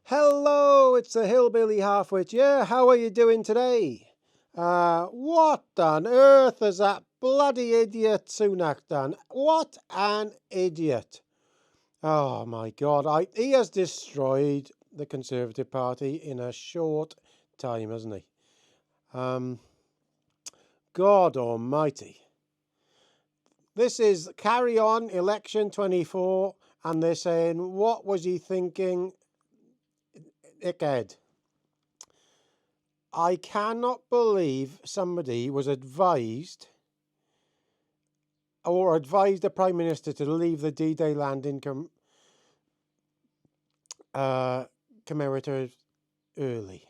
Hello, it's the Hillbilly halfwit. Yeah, how are you doing today? What on earth has that bloody idiot Sunak done? What an idiot. Oh my God, he has destroyed the Conservative Party in a short time, hasn't he? God almighty. This is carry on election 24, and they're saying, what was he thinking, dickhead? I cannot believe somebody was advised the Prime Minister to leave the D-Day landing commemorative early.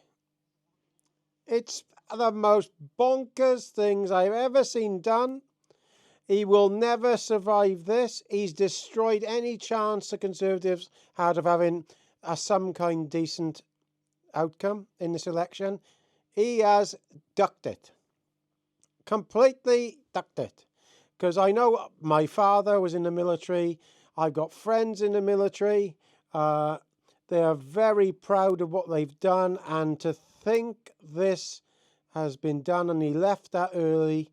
It's the most bonkers things I've ever seen done. He will never survive this. He's destroyed any chance the Conservatives had of having some kind decent outcome in this election. He has ducked it. Completely ducked it. Because I know my father was in the military. I've got friends in the military. They are very proud of what they've done. And to think this has been done and he left that early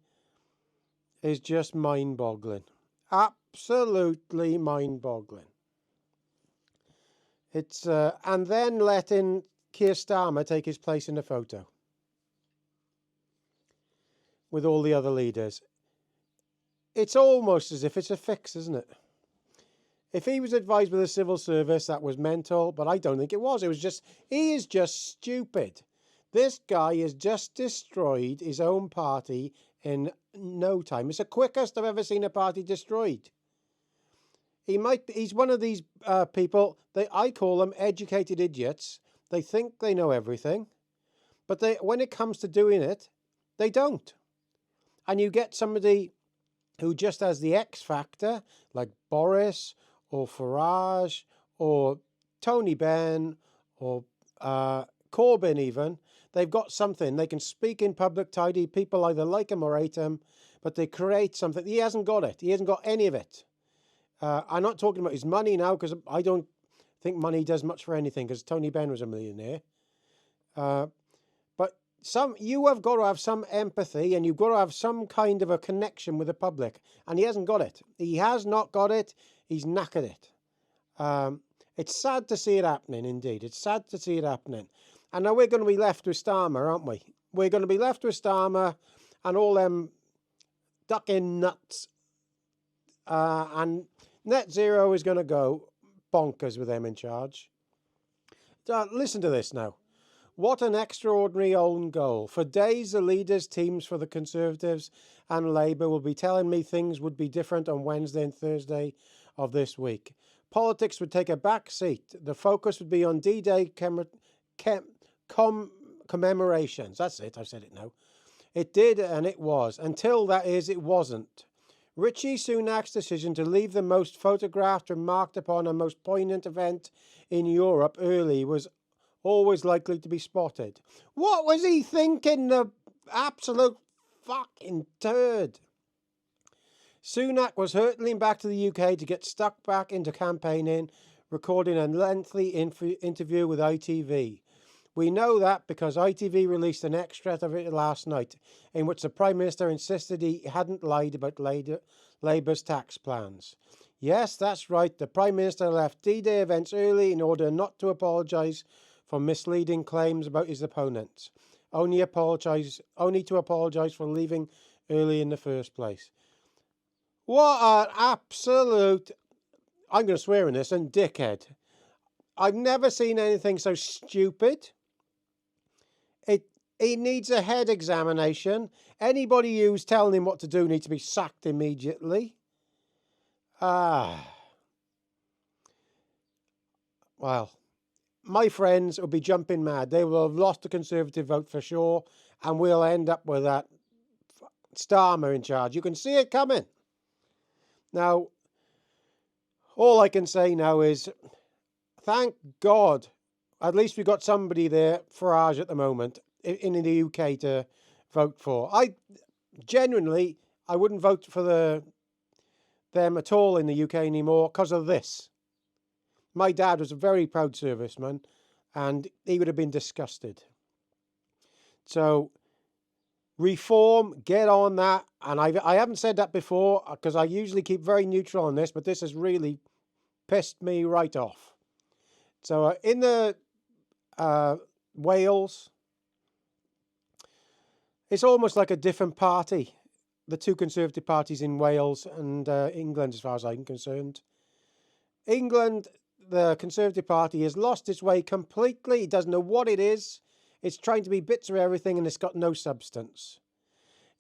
is just mind-boggling. Absolutely mind-boggling. It's and then letting Keir Starmer take his place in the photo with all the other leaders. It's almost as if it's a fix, isn't it? If he was advised by the civil service, that was mental, but I don't think it was. He is just stupid. This guy has just destroyed his own party in no time. It's the quickest I've ever seen a party destroyed. He's one of these people, I call them educated idiots. They think they know everything, but when it comes to doing it, they don't. And you get somebody who just has the X factor, like Boris or Farage or Tony Benn or Corbyn even. They've got something. They can speak in public tidy. People either like him or hate him, but they create something. He hasn't got it. He hasn't got any of it. I'm not talking about his money now, because I don't think money does much for anything, because Tony Benn was a millionaire. But you have got to have some empathy, and you've got to have some kind of a connection with the public, and he hasn't got it. He has not got it. He's knackered it. It's sad to see it happening, indeed. It's sad to see it happening. And now we're going to be left with Starmer, aren't we? We're going to be left with Starmer and all them ducking nuts. And Net Zero is going to go bonkers with them in charge. Listen to this now. What an extraordinary own goal. For days, the leaders, teams for the Conservatives and Labour will be telling me things would be different on Wednesday and Thursday of this week. Politics would take a back seat. The focus would be on D-Day commemorations. That's it, I've said it now. It did, and it was. Until, that is, it wasn't. Rishi Sunak's decision to leave the most photographed, remarked upon and most poignant event in Europe early was always likely to be spotted. What was he thinking, the absolute fucking turd? Sunak was hurtling back to the UK to get stuck back into campaigning, recording a lengthy interview with ITV. We know that because ITV released an extract of it last night, in which the Prime Minister insisted he hadn't lied about Labour's tax plans. Yes, that's right, the Prime Minister left D-Day events early in order not to apologise for misleading claims about his opponents, only to apologise for leaving early in the first place. What an absolute, I'm going to swear in this, and dickhead. I've never seen anything so stupid. He needs a head examination. Anybody who's telling him what to do needs to be sacked immediately. Well, my friends will be jumping mad. They will have lost the Conservative vote for sure, and we'll end up with that Starmer in charge. You can see it coming. Now, all I can say now is, thank God, at least we've got somebody there, Farage at the moment, in the UK to vote for. I wouldn't vote for them at all in the UK anymore because of this. My dad was a very proud serviceman, and he would have been disgusted. So reform, get on that. And I haven't said that before because I usually keep very neutral on this, but this has really pissed me right off. So in the Wales, it's almost like a different party. The two Conservative parties in Wales and England, as far as I'm concerned. England, the Conservative Party has lost its way completely. It doesn't know what it is. It's trying to be bits of everything and it's got no substance.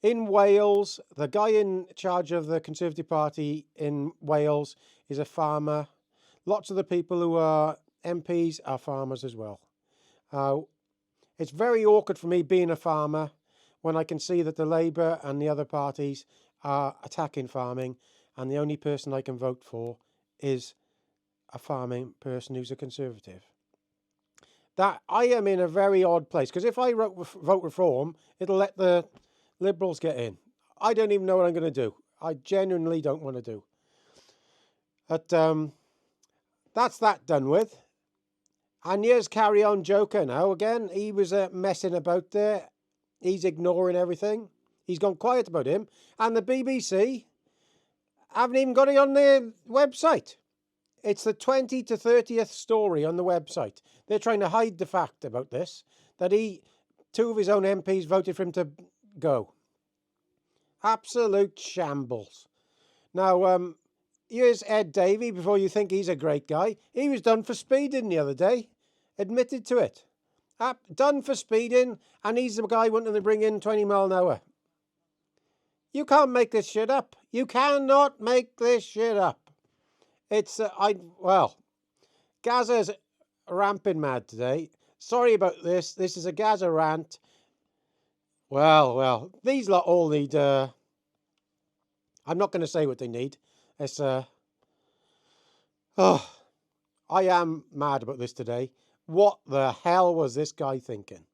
In Wales, the guy in charge of the Conservative Party in Wales is a farmer. Lots of the people who are MPs are farmers as well. It's very awkward for me being a farmer when I can see that the Labour and the other parties are attacking farming, and the only person I can vote for is a farming person who's a Conservative. That I am in a very odd place, because if I vote Reform, it'll let the Liberals get in. I don't even know what I'm going to do. I genuinely don't want to do. But that's that done with. And here's Carry On Joker now again. He was messing about there. He's ignoring everything. He's gone quiet about him. And the BBC haven't even got it on their website. It's the 20th to 30th story on the website. They're trying to hide the fact about this, that two of his own MPs voted for him to go. Absolute shambles. Now, here's Ed Davey, before you think he's a great guy. He was done for speeding the other day. Admitted to it. Done for speeding, and he's the guy wanting to bring in 20 mile an hour. You can't make this shit up. You cannot make this shit up. It's, Gaza's ramping mad today. Sorry about this. This is a Gaza rant. Well, these lot all need, I'm not going to say what they need. It's, I am mad about this today. What the hell was this guy thinking?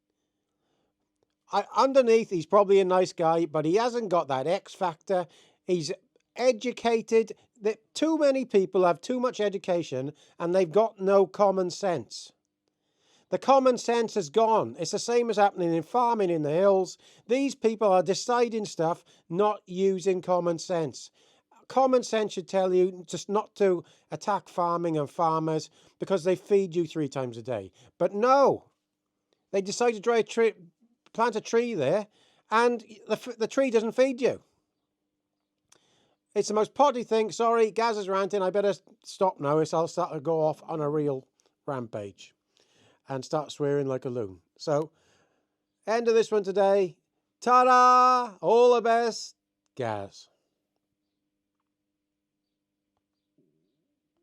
Underneath, he's probably a nice guy, but he hasn't got that X factor. He's educated. Too many people have too much education and they've got no common sense. The common sense is gone. It's the same as happening in farming in the hills. These people are deciding stuff, not using common sense. Common sense should tell you just not to attack farming and farmers because they feed you 3 times a day. But no, they decide to plant a tree there and the tree doesn't feed you. It's the most potty thing. Sorry, Gaza's ranting. I better stop now, or I'll start to go off on a real rampage and start swearing like a loon. So, end of this one today. Ta-da! All the best, Gaz.